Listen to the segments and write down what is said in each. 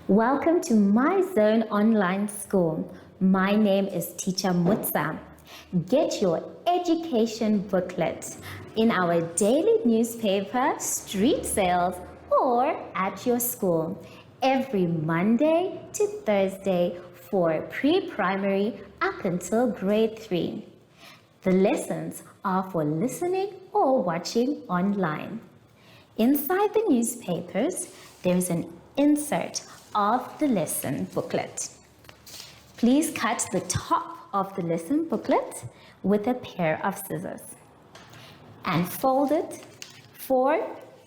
Welcome to My Zone Online School. My name is Teacher Mutsa. Get your education booklet in our daily newspaper, street sales, or at your school every Monday to Thursday for pre-primary up until grade 3. The lessons are for listening or watching online. Inside the newspapers, there is an insert of the lesson booklet. Please cut the top of the lesson booklet with a pair of scissors and fold it for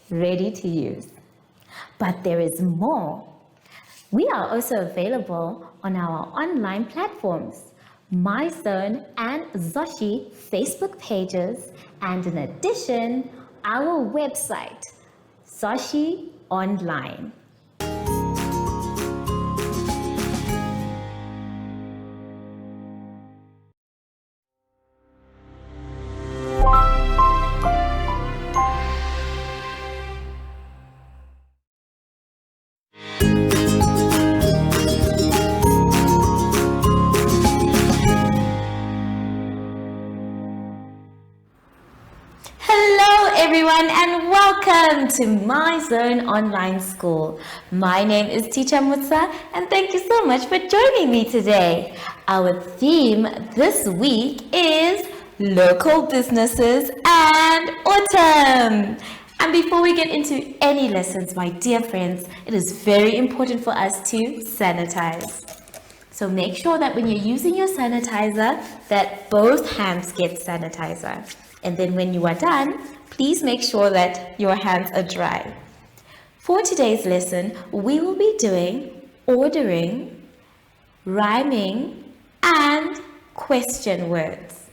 ready to use. But there is more. We are also available on our online platforms, MyZone and Zoshi Facebook pages, and in addition, our website, Zoshi Online. Everyone, and welcome to My Zone Online School. My name is Teacher Mutsa, and thank you so much for joining me today. Our theme this week is local businesses and autumn. And before we get into any lessons, my dear friends, it is very important for us to sanitize. So make sure that when you're using your sanitizer, that both hands get sanitizer. And then when you are done, please make sure that your hands are dry. For today's lesson, we will be doing ordering, rhyming, and question words.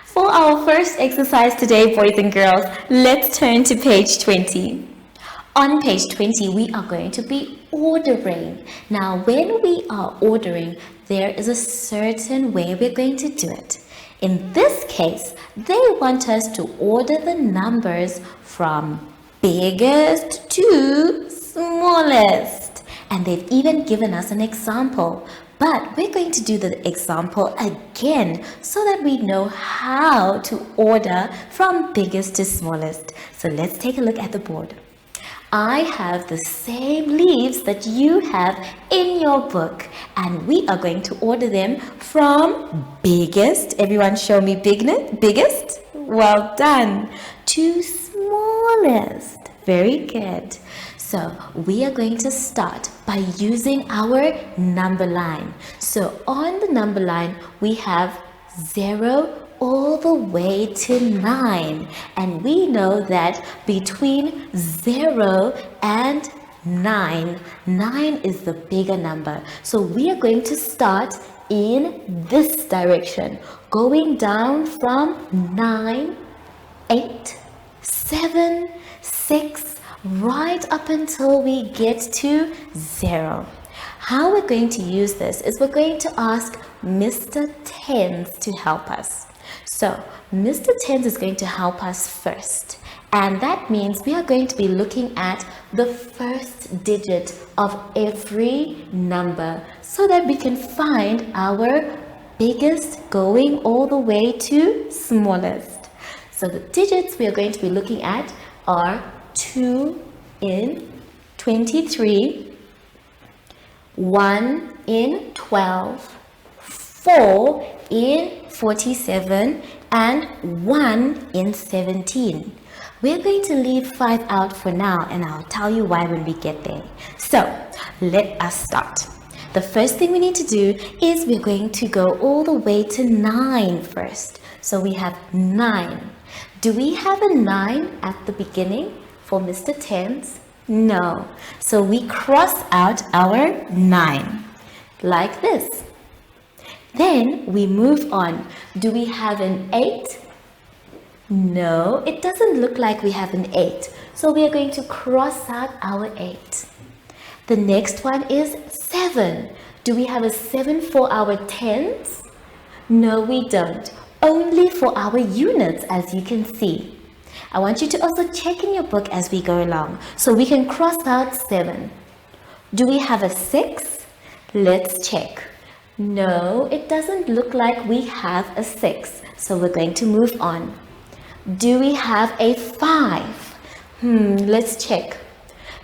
For our first exercise today, boys and girls, let's turn to page 20. On page 20, we are going to be ordering. Now, when we are ordering, there is a certain way we're going to do it. In this case, they want us to order the numbers from biggest to smallest. And they've even given us an example. But we're going to do the example again so that we know how to order from biggest to smallest. So let's take a look at the board. I have the same leaves that you have in your book, and we are going to order them from biggest. Everyone show me biggest. Well done. To smallest. Very good. So we are going to start by using our number line. So on the number line, we have 0 all the way to 9, and we know that between 0 and 9 is the bigger number. So we are going to start in this direction, going down from 9, 8, 7, 6, right up until we get to 0. How we're going to use this is we're going to ask Mr. Tens to help us. So Mr. Tens is going to help us first, and that means we are going to be looking at the first digit of every number so that we can find our biggest going all the way to smallest. So the digits we are going to be looking at are 2 in 23, 1 in 12, 4 in 47, and 1 in 17. We're going to leave 5 out for now, and I'll tell you why when we get there. So let us start. The first thing we need to do is we're going to go all the way to 9 first. So we have 9. Do we have a 9 at the beginning for Mr. Tens? No. So we cross out our 9 like this. Then we move on. Do we have an 8? No, it doesn't look like we have an 8. So we are going to cross out our 8. The next one is 7. Do we have a 7 for our tens? No, we don't. only for our units, as you can see. I want you to also check in your book as we go along. So we can cross out 7. Do we have a 6? Let's check. No, it doesn't look like we have a 6. So we're going to move on. Do we have a 5? Let's check.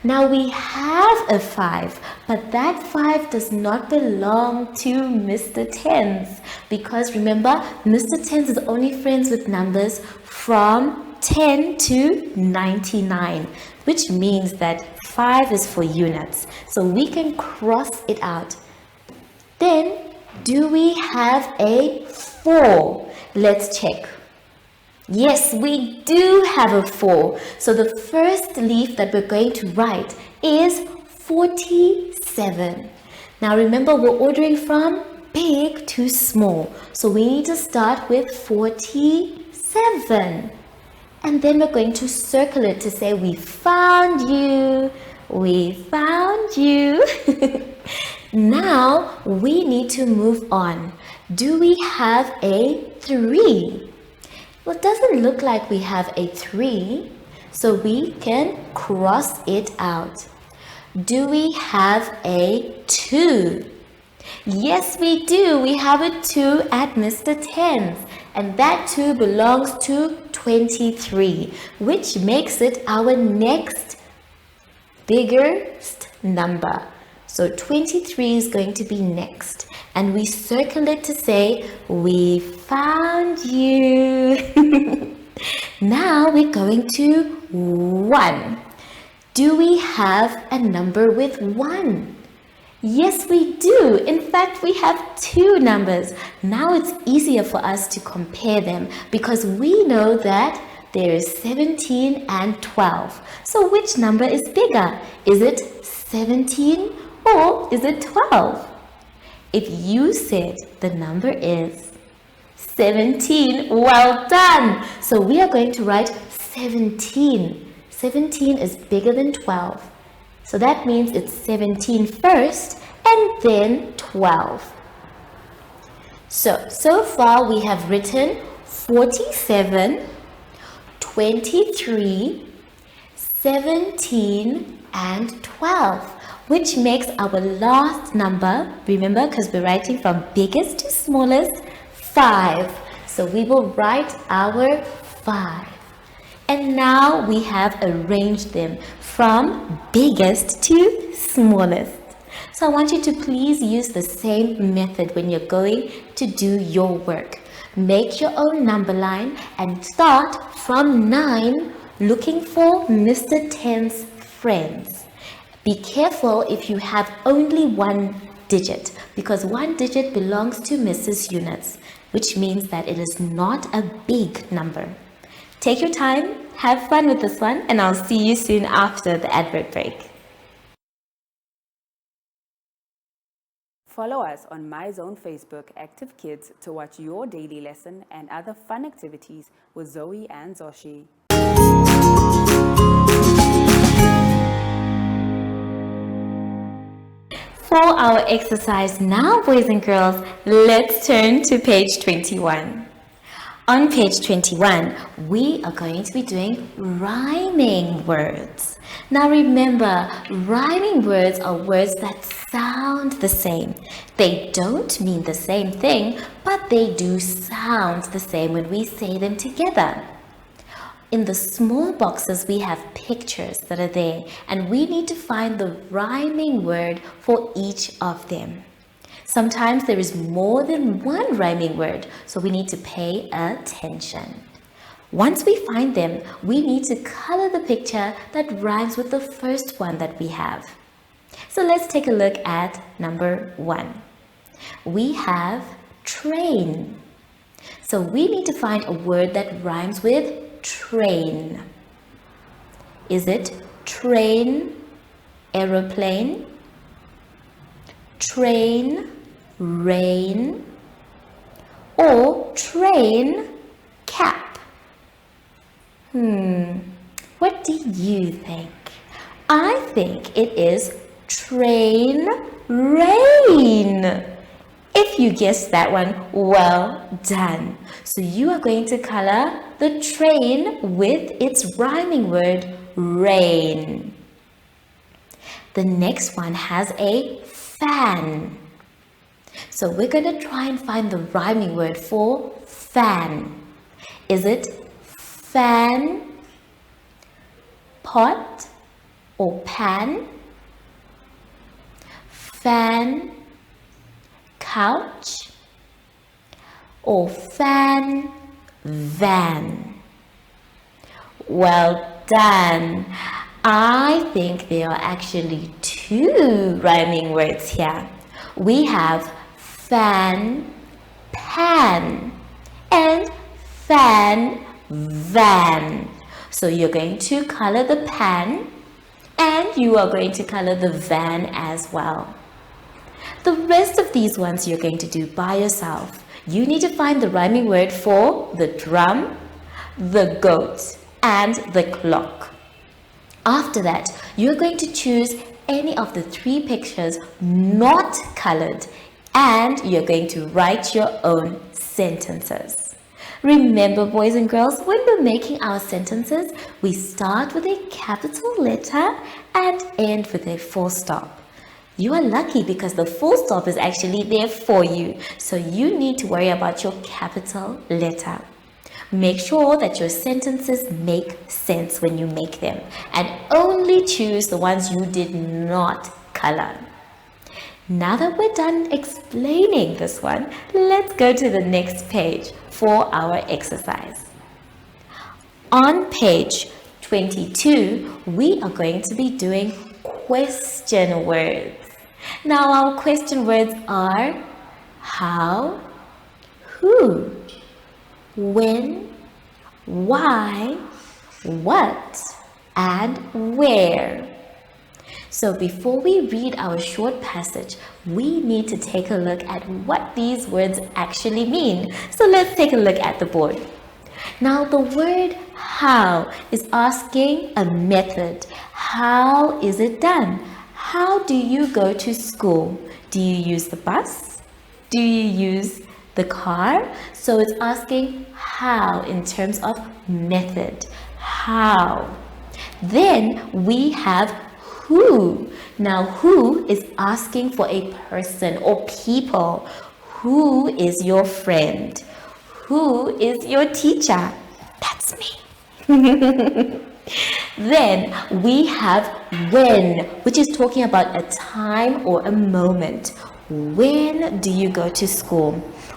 Now we have a 5, but that 5 does not belong to Mr. Tens, because remember, Mr. Tens is only friends with numbers from 10 to 99, which means that 5 is for units. So we can cross it out. Then, do we have a 4? Let's check. Yes, we do have a 4. So the first leaf that we're going to write is 47. Now remember, we're ordering from big to small. So we need to start with 47. And then we're going to circle it to say, we found you. We found you. Now we need to move on. Do we have a 3? Well, it doesn't look like we have a 3, so we can cross it out. Do we have a 2? Yes, we do. We have a 2 at Mr. Tens, and that 2 belongs to 23, which makes it our next biggest number. So 23 is going to be next. And we circle it to say, we found you. Now we're going to 1. Do we have a number with 1? Yes, we do. In fact, we have 2 numbers. Now it's easier for us to compare them because we know that there is 17 and 12. So which number is bigger? Is it 17 or is it 12? If you said the number is 17, well done. So we are going to write 17. 17 is bigger than 12. So that means it's 17 first and then 12. So far we have written 47, 23, 17 and 12. Which makes our last number, remember, because we're writing from biggest to smallest, 5. So we will write our 5. And now we have arranged them from biggest to smallest. So I want you to please use the same method when you're going to do your work. Make your own number line and start from 9 looking for Mr. Tens' friends. Be careful if you have only 1 digit, because 1 digit belongs to Mrs. Units, which means that it is not a big number. Take your time, have fun with this one, and I'll see you soon after the advert break. Follow us on MyZone Facebook Active Kids to watch your daily lesson and other fun activities with Zoe and Zoshi. For our exercise now, boys and girls, let's turn to page 21. On page 21, we are going to be doing rhyming words. Now remember, rhyming words are words that sound the same. They don't mean the same thing, but they do sound the same when we say them together. In the small boxes, we have pictures that are there, and we need to find the rhyming word for each of them. Sometimes there is more than one rhyming word, so we need to pay attention. Once we find them, we need to color the picture that rhymes with the first one that we have. So let's take a look at number 1. We have train. So we need to find a word that rhymes with train. Is it train, aeroplane, train, rain, or train, cap? What do you think? I think it is train, rain. If you guessed that one, well done. So you are going to color the train with its rhyming word rain. The next one has a fan. So we're going to try and find the rhyming word for fan. Is it fan, pot or pan? Fan, couch or fan, van? Well done. I think there are actually two rhyming words here. We have fan, pan and fan, van. So you're going to color the pan and you are going to color the van as well. The rest of these ones you're going to do by yourself. You need to find the rhyming word for the drum, the goat, and the clock. After that, you're going to choose any of the three pictures not colored and you're going to write your own sentences. Remember, boys and girls, when we're making our sentences, we start with a capital letter and end with a full stop. You are lucky because the full stop is actually there for you, so you need to worry about your capital letter. Make sure that your sentences make sense when you make them and only choose the ones you did not color. Now that we're done explaining this one, let's go to the next page for our exercise. On page 22, we are going to be doing question words. Now our question words are how, who, when, why, what, and where. So before we read our short passage, we need to take a look at what these words actually mean. So let's take a look at the board. Now the word how is asking a method. How is it done? How do you go to school? Do you use the bus? Do you use the car? So it's asking how in terms of method. How. Then we have who. Now who is asking for a person or people. Who is your friend? Who is your teacher? That's me. Then we have when, which is talking about a time or a moment. When do you go to school?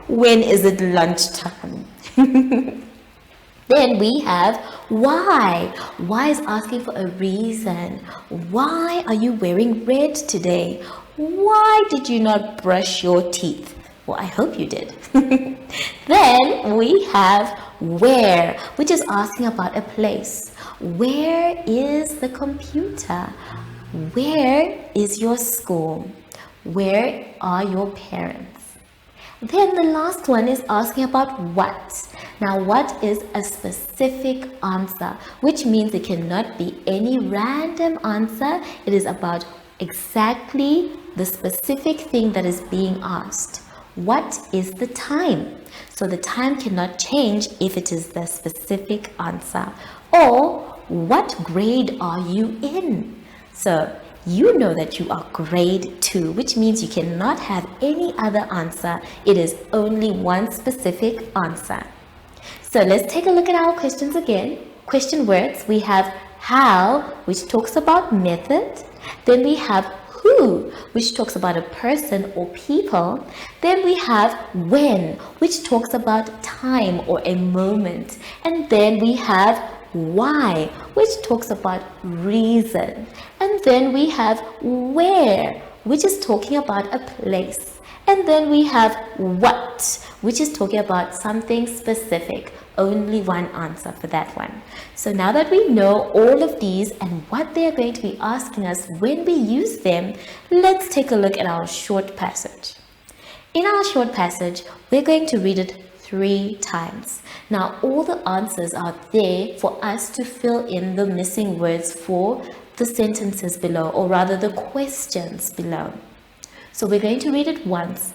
When is it lunchtime? Then we have why. Why is asking for a reason. Why are you wearing red today? Why did you not brush your teeth? Well, I hope you did. Then we have where, which is asking about a place. Where is the computer? Where is your school? Where are your parents? Then the last one is asking about what. Now what is a specific answer, which means it cannot be any random answer. It is about exactly the specific thing that is being asked. What is the time? So the time cannot change if it is the specific answer. Or what grade are you in? So you know that you are grade 2, which means you cannot have any other answer. It is only one specific answer. So let's take a look at our questions again. Question words, we have how, which talks about method. Then we have who, which talks about a person or people. Then we have when, which talks about time or a moment. And then we have why, which talks about reason. And then we have where, which is talking about a place. And then we have what, which is talking about something specific. Only one answer for that one. So now that we know all of these and what they are going to be asking us when we use them, let's take a look at our short passage. In our short passage, we're going to read it 3 times. Now all the answers are there for us to fill in the missing words for the sentences below, or rather the questions below. So we're going to read it once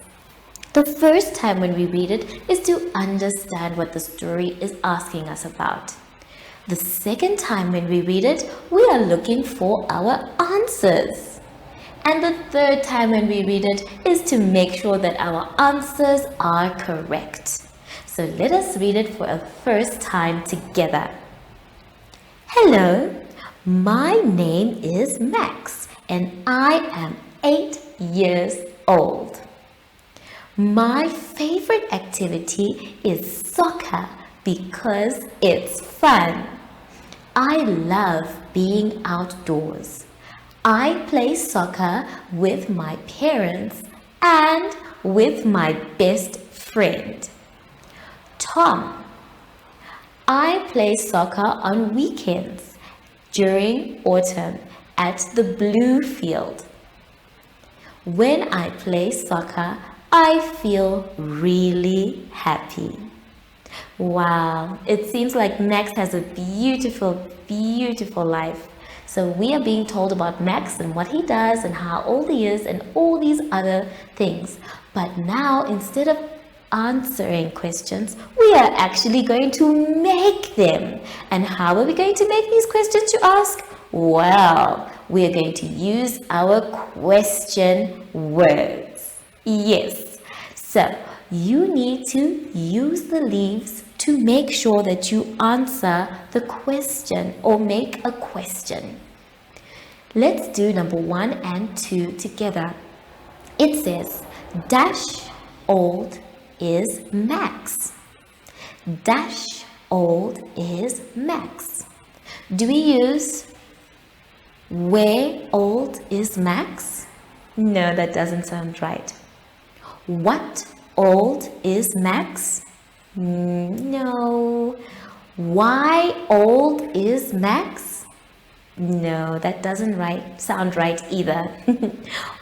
The first time when we read it is to understand what the story is asking us about. The second time when we read it, we are looking for our answers. And the third time when we read it is to make sure that our answers are correct. So let us read it for a first time together. Hello, my name is Max and I am 8 years old. My favorite activity is soccer because it's fun. I love being outdoors. I play soccer with my parents and with my best friend, Tom. I play soccer on weekends during autumn at the blue field. When I play soccer, I feel really happy. Wow, it seems like Max has a beautiful, beautiful life. So we are being told about Max and what he does and how old he is and all these other things. But now, instead of answering questions, we are actually going to make them. And how are we going to make these questions, you ask? Well, we are going to use our question words. Yes. So you need to use the leaves to make sure that you answer the question or make a question. Let's do number 1 and 2 together. It says, dash old is Max. Dash old is Max. Do we use where old is Max? No, that doesn't sound right. What old is Max? No. Why old is Max? No, that doesn't sound right either.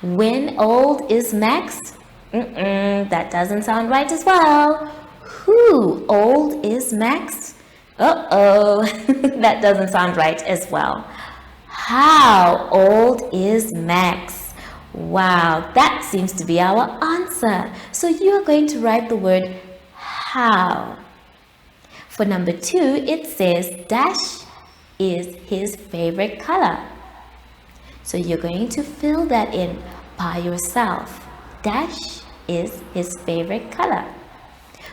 When old is Max? That doesn't sound right as well. Who old is Max? Uh-oh, that doesn't sound right as well. How old is Max? Wow, that seems to be our answer. So you are going to write the word how. For number 2, it says dash is his favorite color. So you're going to fill that in by yourself. Dash is his favorite color.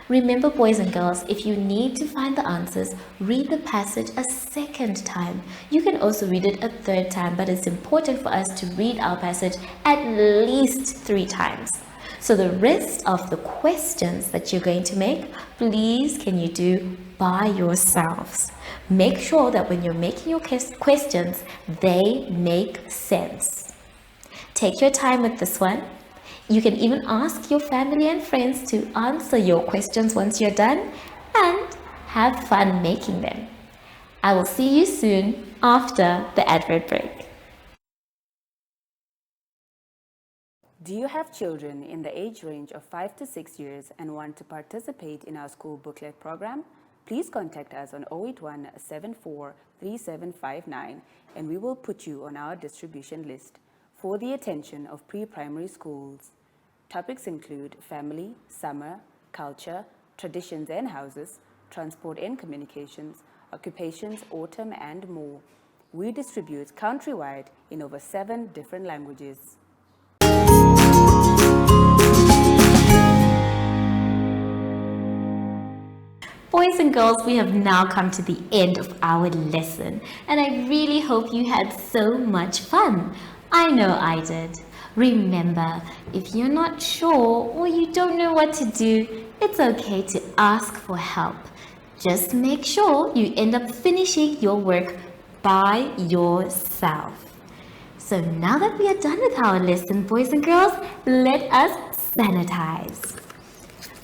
Remember, boys and girls, if you need to find the answers, read the passage a second time. You can also read it a third time, but it's important for us to read our passage at least 3 times. So the rest of the questions that you're going to make, please can you do by yourselves. Make sure that when you're making your questions, they make sense. Take your time with this one. You can even ask your family and friends to answer your questions once you're done and have fun making them. I will see you soon after the advert break. Do you have children in the age range of 5 to 6 years and want to participate in our school booklet program? Please contact us on 081 74 3759 and we will put you on our distribution list for the attention of pre-primary schools. Topics include family, summer, culture, traditions and houses, transport and communications, occupations, autumn and more. We distribute countrywide in over 7 different languages. Boys and girls, we have now come to the end of our lesson and I really hope you had so much fun. I know I did. Remember, if you're not sure or you don't know what to do, it's okay to ask for help. Just make sure you end up finishing your work by yourself. So now that we are done with our lesson, boys and girls, let us sanitize.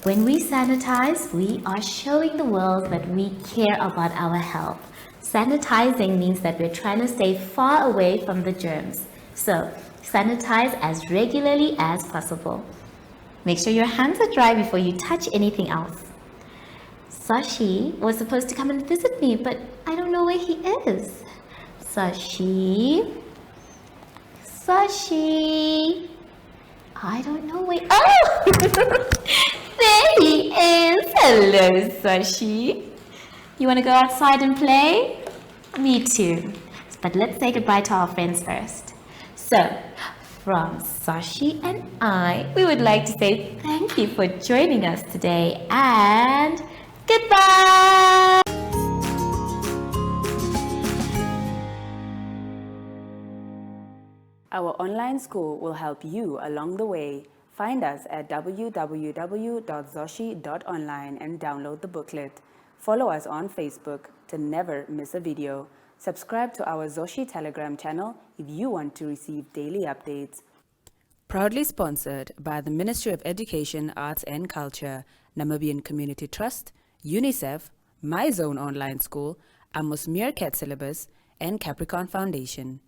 When we sanitize, we are showing the world that we care about our health. Sanitizing means that we're trying to stay far away from the germs. So, sanitize as regularly as possible. Make sure your hands are dry before you touch anything else. Sashi was supposed to come and visit me, but I don't know where he is. Sashi? Sashi? I don't know where... Oh! There he is. Hello, Sashi. You want to go outside and play? Me too. But let's say goodbye to our friends first. So, from Sashi and I, we would like to say thank you for joining us today and goodbye! Our online school will help you along the way. Find us at www.zoshi.online and download the booklet. Follow us on Facebook to never miss a video. Subscribe to our Zoshi Telegram channel if you want to receive daily updates. Proudly sponsored by the Ministry of Education, Arts and Culture, Namibian Community Trust, UNICEF, My Zone Online School, Amos Meerkat Syllabus, and Capricorn Foundation.